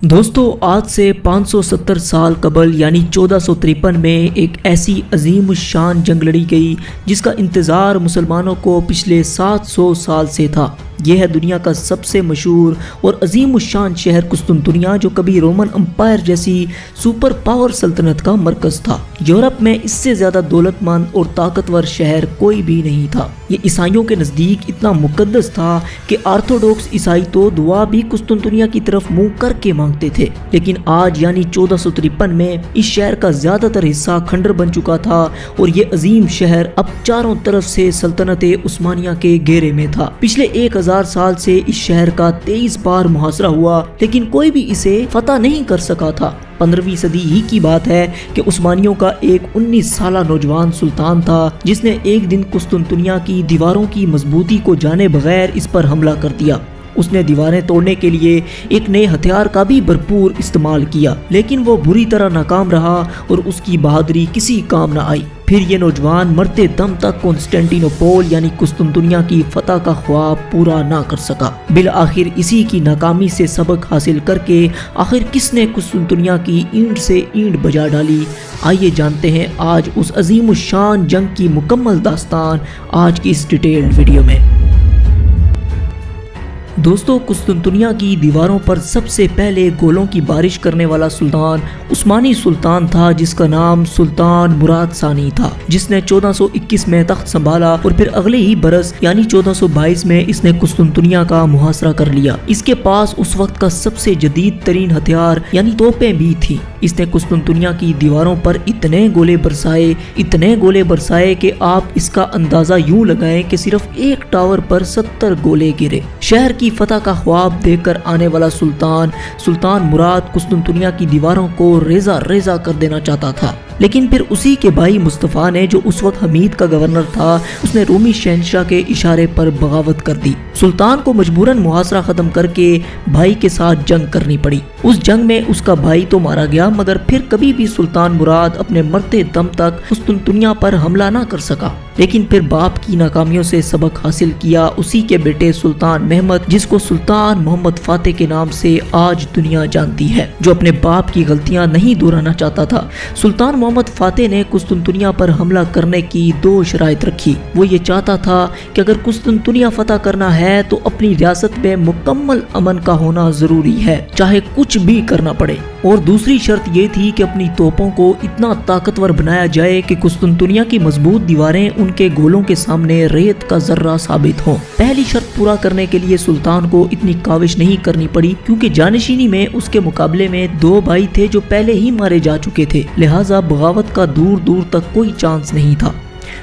دوستو آج سے 570 سال قبل یعنی 1453 میں ایک ایسی عظیم الشان جنگ لڑی گئی جس کا انتظار مسلمانوں کو پچھلے 700 سال سے تھا۔ یہ ہے دنیا کا سب سے مشہور اور عظیم الشان شہر قسطنطنیہ، جو کبھی رومن امپائر جیسی سپر پاور سلطنت کا مرکز تھا۔ یورپ میں اس سے زیادہ دولت مند اور طاقتور شہر کوئی بھی نہیں تھا۔ یہ عیسائیوں کے نزدیک اتنا مقدس تھا کہ آرتھوڈوکس عیسائی تو دعا بھی قسطنطنیہ کی طرف منہ کر کے مانگتے تھے۔ لیکن آج یعنی 1453 میں اس شہر کا زیادہ تر حصہ کھنڈر بن چکا تھا اور یہ عظیم شہر اب چاروں طرف سے سلطنت عثمانیہ کے گھیرے میں تھا۔ پچھلے 1000 سال سے اس شہر کا 23 بار محاصرہ ہوا، لیکن کوئی بھی اسے فتح نہیں کر سکا تھا۔ 15ویں صدی ہی کی بات ہے کہ عثمانیوں کا ایک 19 سالہ نوجوان سلطان تھا جس نے ایک دن قسطنطنیہ کی دیواروں کی مضبوطی کو جانے بغیر اس پر حملہ کر دیا۔ اس نے دیواریں توڑنے کے لیے ایک نئے ہتھیار کا بھی بھرپور استعمال کیا، لیکن وہ بری طرح ناکام رہا اور اس کی بہادری کسی کام نہ آئی۔ پھر یہ نوجوان مرتے دم تک کنسٹینٹینوپول یعنی قسطنطنیہ کی فتح کا خواب پورا نہ کر سکا۔ بالآخر اسی کی ناکامی سے سبق حاصل کر کے آخر کس نے قسطنطنیہ کی اینٹ سے اینٹ بجا ڈالی؟ آئیے جانتے ہیں آج اس عظیم الشان جنگ کی مکمل داستان آج کی اس ڈیٹیلڈ ویڈیو میں۔ دوستو، قسطنطنیہ کی دیواروں پر سب سے پہلے گولوں کی بارش کرنے والا سلطان عثمانی سلطان تھا جس کا نام سلطان مراد ثانی تھا، جس نے 1421 میں تخت سنبھالا اور پھر اگلے ہی برس یعنی 1422 میں اس نے قسطنطنیہ کا محاصرہ کر لیا۔ اس کے پاس اس وقت کا سب سے جدید ترین ہتھیار یعنی توپیں بھی تھی۔ اس نے قسطنطنیہ کی دیواروں پر اتنے گولے برسائے کہ آپ اس کا اندازہ یوں لگائیں کہ صرف ایک ٹاور پر 70 گولے گرے۔ شہر کی فتح کا خواب دیکھ کر آنے والا سلطان مراد قسطنطنیہ کی دیواروں کو ریزہ ریزہ کر دینا چاہتا تھا، لیکن پھر اسی کے بھائی مصطفیٰ نے، جو اس وقت حمید کا گورنر تھا، اس نے رومی شہنشاہ کے اشارے پر بغاوت کر دی۔ سلطان کو مجبوراً محاصرہ ختم کر کے بھائی کے ساتھ جنگ کرنی پڑی۔ اس جنگ میں اس کا بھائی تو مارا گیا، مگر پھر کبھی بھی سلطان مراد اپنے مرتے دم تک قسطنطنیہ پر حملہ نہ کر سکا۔ لیکن پھر باپ کی ناکامیوں سے سبق حاصل کیا اسی کے بیٹے سلطان محمد، جس کو سلطان محمد فاتح کے نام سے آج دنیا جانتی ہے، جو اپنے باپ کی غلطیاں نہیں دہرانا چاہتا تھا۔ سلطان محمد فاتح نے قسطنطنیہ پر حملہ کرنے کی 2 شرائط رکھی۔ وہ یہ چاہتا تھا کہ اگر قسطنطنیہ فتح کرنا ہے تو اپنی ریاست میں مکمل امن کا ہونا ضروری ہے، چاہے کچھ بھی کرنا پڑے۔ اور دوسری شرط یہ تھی کہ اپنی توپوں کو اتنا طاقتور بنایا جائے کہ قسطنطنیہ کی مضبوط دیواریں ان کے گولوں کے سامنے ریت کا ذرہ ثابت ہوں۔ پہلی شرط پورا کرنے کے لیے سلطان کو اتنی کاوش نہیں کرنی پڑی، کیونکہ جانشینی میں اس کے مقابلے میں 2 بھائی تھے جو پہلے ہی مارے جا چکے تھے، لہٰذا بغاوت کا دور دور تک کوئی چانس نہیں تھا۔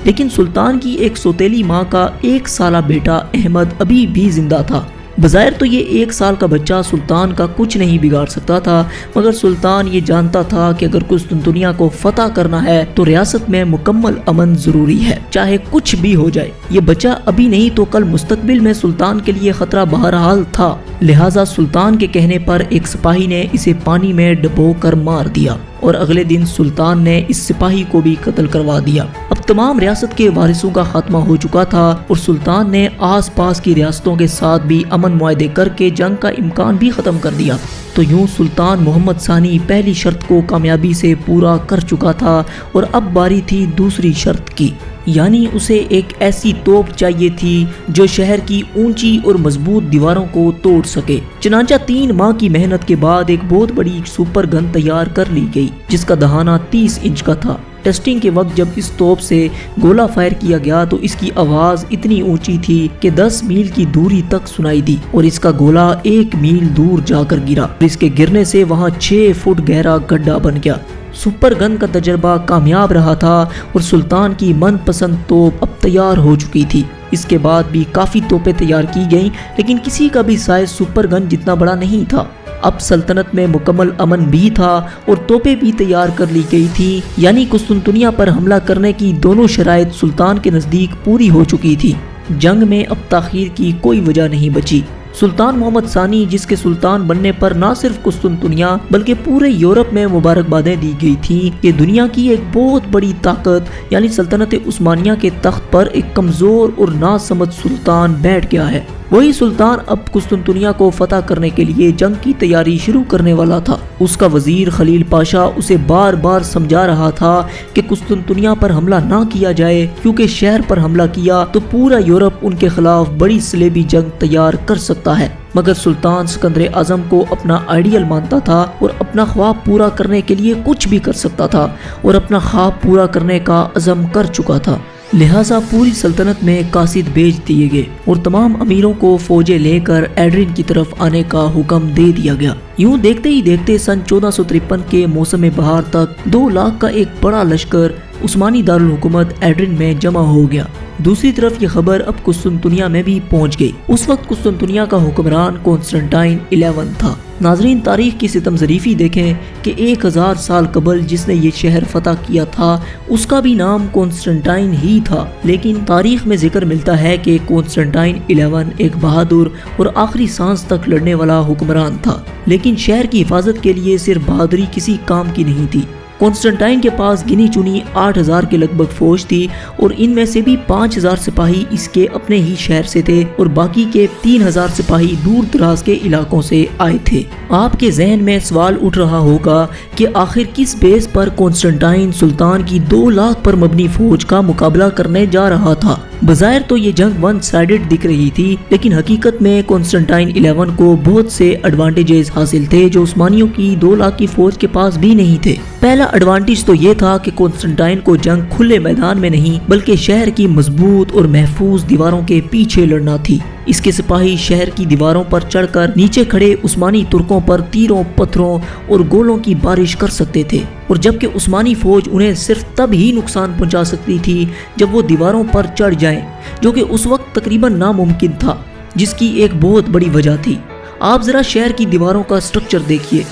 لیکن سلطان کی ایک سوتیلی ماں کا 1 سالہ بیٹا احمد ابھی بھی زندہ تھا۔ بظاہر تو یہ 1 سال کا بچہ سلطان کا کچھ نہیں بگاڑ سکتا تھا، مگر سلطان یہ جانتا تھا کہ اگر قسطنطنیہ کو فتح کرنا ہے تو ریاست میں مکمل امن ضروری ہے، چاہے کچھ بھی ہو جائے۔ یہ بچہ ابھی نہیں تو کل مستقبل میں سلطان کے لیے خطرہ بہرحال تھا، لہٰذا سلطان کے کہنے پر ایک سپاہی نے اسے پانی میں ڈبو کر مار دیا اور اگلے دن سلطان نے اس سپاہی کو بھی قتل کروا دیا۔ اب تمام ریاست کے وارثوں کا خاتمہ ہو چکا تھا اور سلطان نے آس پاس کی ریاستوں کے ساتھ بھی امن معاہدے کر کے جنگ کا امکان بھی ختم کر دیا۔ تو یوں سلطان محمد ثانی پہلی شرط کو کامیابی سے پورا کر چکا تھا اور اب باری تھی دوسری شرط کی، یعنی اسے ایک ایسی توپ چاہیے تھی جو شہر کی اونچی اور مضبوط دیواروں کو توڑ سکے۔ چنانچہ 3 ماہ کی محنت کے بعد ایک بہت بڑی سپر گن تیار کر لی گئی جس کا دہانہ 30 انچ کا تھا۔ ٹیسٹنگ کے وقت جب اس توپ سے گولہ فائر کیا گیا تو اس کی آواز اتنی اونچی تھی کہ 10 میل کی دوری تک سنائی دی اور اس کا گولہ 1 میل دور جا کر گرا۔ اس کے گرنے سے وہاں 6 فٹ گہرا گڈھا بن گیا۔ سپر گن کا تجربہ کامیاب رہا تھا اور سلطان کی من پسند توپ اب تیار ہو چکی تھی۔ اس کے بعد بھی کافی توپیں تیار کی گئیں، لیکن کسی کا بھی سائز سپر گن جتنا بڑا نہیں تھا۔ اب سلطنت میں مکمل امن بھی تھا اور توپیں بھی تیار کر لی گئی تھی، یعنی قسطنطنیہ پر حملہ کرنے کی دونوں شرائط سلطان کے نزدیک پوری ہو چکی تھی۔ جنگ میں اب تاخیر کی کوئی وجہ نہیں بچی۔ سلطان محمد ثانی، جس کے سلطان بننے پر نہ صرف قسطنطنیہ بلکہ پورے یورپ میں مبارکبادیں دی گئی تھیں کہ دنیا کی ایک بہت بڑی طاقت یعنی سلطنت عثمانیہ کے تخت پر ایک کمزور اور ناسمجھ سلطان بیٹھ گیا ہے۔ وہی سلطان اب قسطنطنیہ کو فتح کرنے کے لیے جنگ کی تیاری شروع کرنے والا تھا۔ اس کا وزیر خلیل پاشا اسے بار بار سمجھا رہا تھا کہ قسطنطنیہ پر حملہ نہ کیا جائے، کیونکہ شہر پر حملہ کیا تو پورا یورپ ان کے خلاف بڑی صلیبی جنگ تیار کر سکتا ہے۔ مگر سلطان سکندر اعظم کو اپنا آئیڈیل مانتا تھا اور اپنا خواب پورا کرنے کے لیے کچھ بھی کر سکتا تھا، اور اپنا خواب پورا کرنے کا عزم کر چکا تھا۔ لہٰذا پوری سلطنت میں قاصد بھیج دیے گئے اور تمام امیروں کو فوجیں لے کر ایڈرین کی طرف آنے کا حکم دے دیا گیا۔ یوں دیکھتے ہی دیکھتے سن 1453 کے موسم بہار تک 2 لاکھ کا ایک بڑا لشکر عثمانی دارالحکومت ایڈرین میں جمع ہو گیا۔ دوسری طرف یہ خبر اب قسطنطنیہ میں بھی پہنچ گئی۔ اس وقت قسطنطنیہ کا حکمران کانسٹنٹائن 11 تھا۔ ناظرین، تاریخ کی ستم ظریفی دیکھیں کہ 1000 سال قبل جس نے یہ شہر فتح کیا تھا اس کا بھی نام کانسٹنٹائن ہی تھا، لیکن تاریخ میں ذکر ملتا ہے کہ کانسٹنٹائن 11 ایک بہادر اور آخری سانس تک لڑنے والا حکمران تھا، لیکن شہر کی حفاظت کے لیے صرف بہادری کسی کام کی نہیں تھی۔ کانسٹنٹائن کے پاس گنی چنی 8000 کے لگ بھگ فوج تھی، اور ان میں سے بھی 5000 سپاہی اس کے اپنے ہی شہر سے تھے اور باقی کے 3000 سپاہی دور دراز کے علاقوں سے آئے تھے۔ آپ کے ذہن میں سوال اٹھ رہا ہوگا کہ آخر کس بیس پر کانسٹنٹائن سلطان کی 2 لاکھ پر مبنی فوج کا مقابلہ کرنے جا رہا تھا؟ بظاہر تو یہ جنگ ون سائیڈڈ دکھ رہی تھی، لیکن حقیقت میں کانسٹنٹائن 11 کو بہت سے ایڈوانٹیجز حاصل تھے جو عثمانیوں کی 2 لاکھ کی فوج کے پاس بھی نہیں تھے۔ پہلا ایڈوانٹیج تو یہ تھا کہ کانسٹنٹائن کو جنگ کھلے میدان میں نہیں بلکہ شہر کی مضبوط اور محفوظ دیواروں کے پیچھے لڑنا تھی۔ اس کے سپاہی شہر کی دیواروں پر چڑھ کر نیچے کھڑے عثمانی ترکوں پر تیروں، پتھروں اور گولوں کی بارش کر سکتے تھے، اور جبکہ عثمانی فوج انہیں صرف تب ہی نقصان پہنچا سکتی تھی جب وہ دیواروں پر چڑھ جائیں، جو کہ اس وقت تقریباً ناممکن تھا، جس کی ایک بہت بڑی وجہ تھی۔ آپ ذرا شہر کی دیواروں کا سٹرکچر دیکھیے۔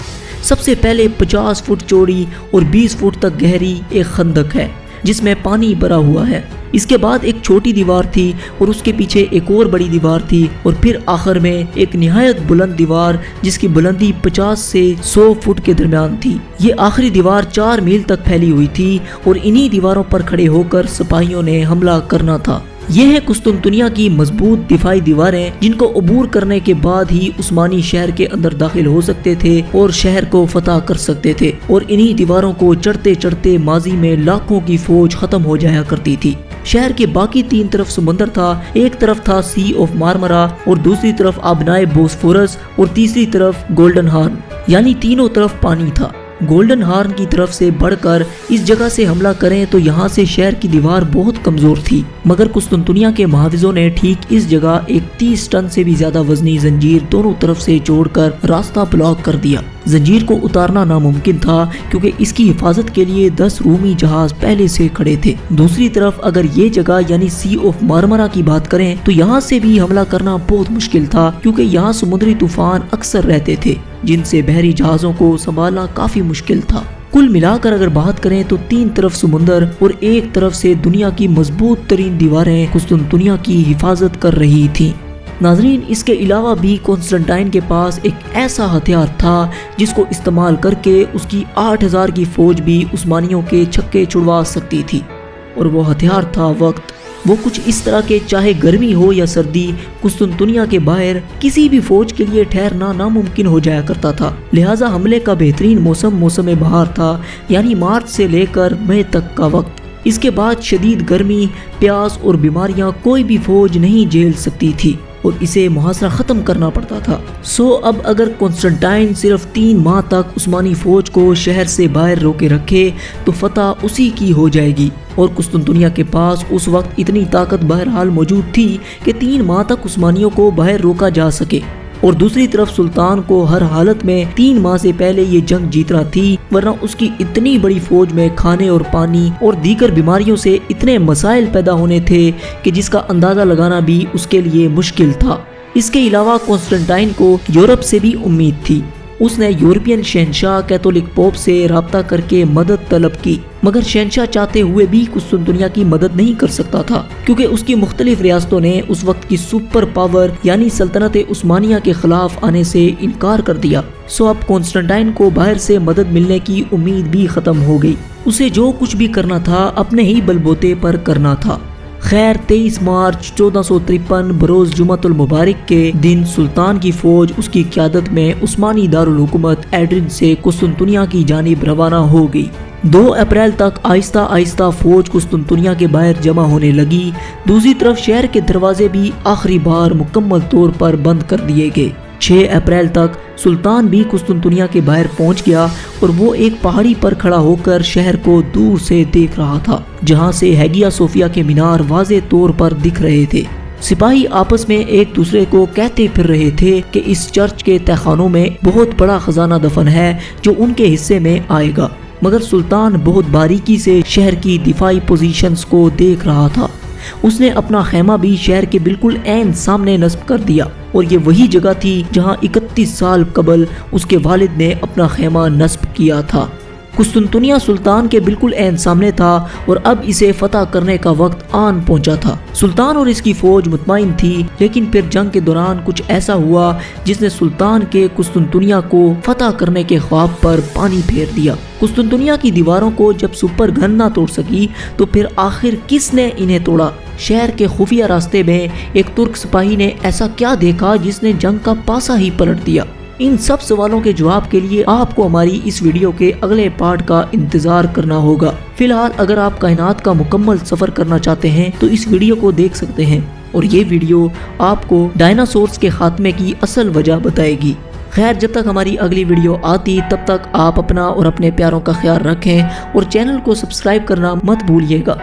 سب سے پہلے 50 فٹ چوڑی اور 20 فٹ تک گہری ایک خندق ہے جس میں پانی بھرا ہوا ہے۔ اس کے بعد ایک چھوٹی دیوار تھی اور اس کے پیچھے ایک اور بڑی دیوار تھی، اور پھر آخر میں ایک نہایت بلند دیوار جس کی بلندی 50 سے 100 فٹ کے درمیان تھی۔ یہ آخری دیوار 4 میل تک پھیلی ہوئی تھی اور انہی دیواروں پر کھڑے ہو کر سپاہیوں نے حملہ کرنا تھا۔ یہ ہیں قسطنطنیہ کی مضبوط دفاعی دیواریں جن کو عبور کرنے کے بعد ہی عثمانی شہر کے اندر داخل ہو سکتے تھے اور شہر کو فتح کر سکتے تھے، اور انہی دیواروں کو چڑھتے چڑھتے ماضی میں لاکھوں کی فوج ختم ہو جایا کرتی تھی۔ شہر کے باقی 3 طرف سمندر تھا، ایک طرف تھا سی آف مارمرا اور دوسری طرف آبنائے بوسفورس اور تیسری طرف گولڈن ہارن، یعنی تینوں طرف پانی تھا۔ گولڈن ہارن کی طرف سے بڑھ کر اس جگہ سے حملہ کریں تو یہاں سے شہر کی دیوار بہت کمزور تھی، مگر قسطنطنیہ کے محافظوں نے ٹھیک اس جگہ ایک 30 ٹن سے بھی زیادہ وزنی زنجیر دونوں طرف سے جوڑ کر راستہ بلاک کر دیا۔ زنجیر کو اتارنا ناممکن تھا کیونکہ اس کی حفاظت کے لیے 10 رومی جہاز پہلے سے کھڑے تھے۔ دوسری طرف اگر یہ جگہ یعنی سی آف مارمرا کی بات کریں تو یہاں سے بھی حملہ کرنا بہت مشکل تھا، کیونکہ یہاں سمندری طوفان اکثر رہتے تھے جن سے بحری جہازوں کو سنبھالنا کافی مشکل تھا۔ کل ملا کر اگر بات کریں تو 3 طرف سمندر اور ایک طرف سے دنیا کی مضبوط ترین دیواریں قسطنطنیہ کی حفاظت کر رہی تھیں۔ ناظرین، اس کے علاوہ بھی کانسٹنٹائن کے پاس ایک ایسا ہتھیار تھا جس کو استعمال کر کے اس کی 8000 کی فوج بھی عثمانیوں کے چھکے چھڑوا سکتی تھی، اور وہ ہتھیار تھا وقت۔ وہ کچھ اس طرح کے چاہے گرمی ہو یا سردی، قسطنطنیہ کے باہر کسی بھی فوج کے لیے ٹھہرنا ناممکن ہو جایا کرتا تھا۔ لہٰذا حملے کا بہترین موسم بہار تھا، یعنی مارچ سے لے کر مئی تک کا وقت۔ اس کے بعد شدید گرمی، پیاس اور بیماریاں کوئی بھی فوج نہیں جھیل سکتی تھی اور اسے محاصرہ ختم کرنا پڑتا تھا۔ اب اگر کانسٹنٹائن صرف 3 ماہ تک عثمانی فوج کو شہر سے باہر روکے رکھے تو فتح اسی کی ہو جائے گی، اور قسطنطنیہ کے پاس اس وقت اتنی طاقت بہرحال موجود تھی کہ 3 ماہ تک عثمانیوں کو باہر روکا جا سکے، اور دوسری طرف سلطان کو ہر حالت میں 3 ماہ سے پہلے یہ جنگ جیتنا تھی، ورنہ اس کی اتنی بڑی فوج میں کھانے اور پانی اور دیگر بیماریوں سے اتنے مسائل پیدا ہونے تھے کہ جس کا اندازہ لگانا بھی اس کے لیے مشکل تھا۔ اس کے علاوہ کانسٹنٹائن کو یورپ سے بھی امید تھی۔ اس نے یورپین شہنشاہ کیتھولک پوپ سے رابطہ کر کے مدد طلب کی، مگر شہنشاہ چاہتے ہوئے بھی قسطنطنیہ کی مدد نہیں کر سکتا تھا، کیونکہ اس کی مختلف ریاستوں نے اس وقت کی سپر پاور یعنی سلطنت عثمانیہ کے خلاف آنے سے انکار کر دیا۔ سو اب کانسٹنٹائن کو باہر سے مدد ملنے کی امید بھی ختم ہو گئی، اسے جو کچھ بھی کرنا تھا اپنے ہی بلبوتے پر کرنا تھا۔ خیر 23 مارچ 1453 بروز جمعۃ المبارک کے دن سلطان کی فوج اس کی قیادت میں عثمانی دارالحکومت ایڈرن سے قسطنطنیہ کی جانب روانہ ہو گئی۔ 2 اپریل تک آہستہ آہستہ فوج قسطنطنیہ کے باہر جمع ہونے لگی۔ دوسری طرف شہر کے دروازے بھی آخری بار مکمل طور پر بند کر دیے گئے۔ 6 اپریل تک سلطان بھی قسطنطنیہ کے باہر پہنچ گیا اور وہ ایک پہاڑی پر کھڑا ہو کر شہر کو دور سے دیکھ رہا تھا، جہاں سے ہیگیا صوفیہ کے مینار واضح طور پر دکھ رہے تھے۔ سپاہی آپس میں ایک دوسرے کو کہتے پھر رہے تھے کہ اس چرچ کے تہخانوں میں بہت بڑا خزانہ دفن ہے جو ان کے حصے میں آئے گا، مگر سلطان بہت باریکی سے شہر کی دفاعی پوزیشنز کو دیکھ رہا تھا۔ اس نے اپنا خیمہ بھی شہر کے بالکل عین سامنے نصب کر دیا، اور یہ وہی جگہ تھی جہاں 31 سال قبل اس کے والد نے اپنا خیمہ نصب کیا تھا۔ قسطنطنیہ سلطان کے بالکل عین سامنے تھا اور اب اسے فتح کرنے کا وقت آن پہنچا تھا۔ سلطان اور اس کی فوج مطمئن تھی، لیکن پھر جنگ کے دوران کچھ ایسا ہوا جس نے سلطان کے قسطنطنیہ کو فتح کرنے کے خواب پر پانی پھیر دیا۔ قسطنطنیہ کی دیواروں کو جب سپر گن نہ توڑ سکی تو پھر آخر کس نے انہیں توڑا؟ شہر کے خفیہ راستے میں ایک ترک سپاہی نے ایسا کیا دیکھا جس نے جنگ کا پاسا ہی پلٹ دیا؟ ان سب سوالوں کے جواب کے لیے آپ کو ہماری اس ویڈیو کے اگلے پارٹ کا انتظار کرنا ہوگا۔ فی الحال اگر آپ کائنات کا مکمل سفر کرنا چاہتے ہیں تو اس ویڈیو کو دیکھ سکتے ہیں، اور یہ ویڈیو آپ کو ڈائناسورز کے خاتمے کی اصل وجہ بتائے گی۔ خیر، جب تک ہماری اگلی ویڈیو آتی تب تک آپ اپنا اور اپنے پیاروں کا خیال رکھیں اور چینل کو سبسکرائب کرنا مت بھولیے گا۔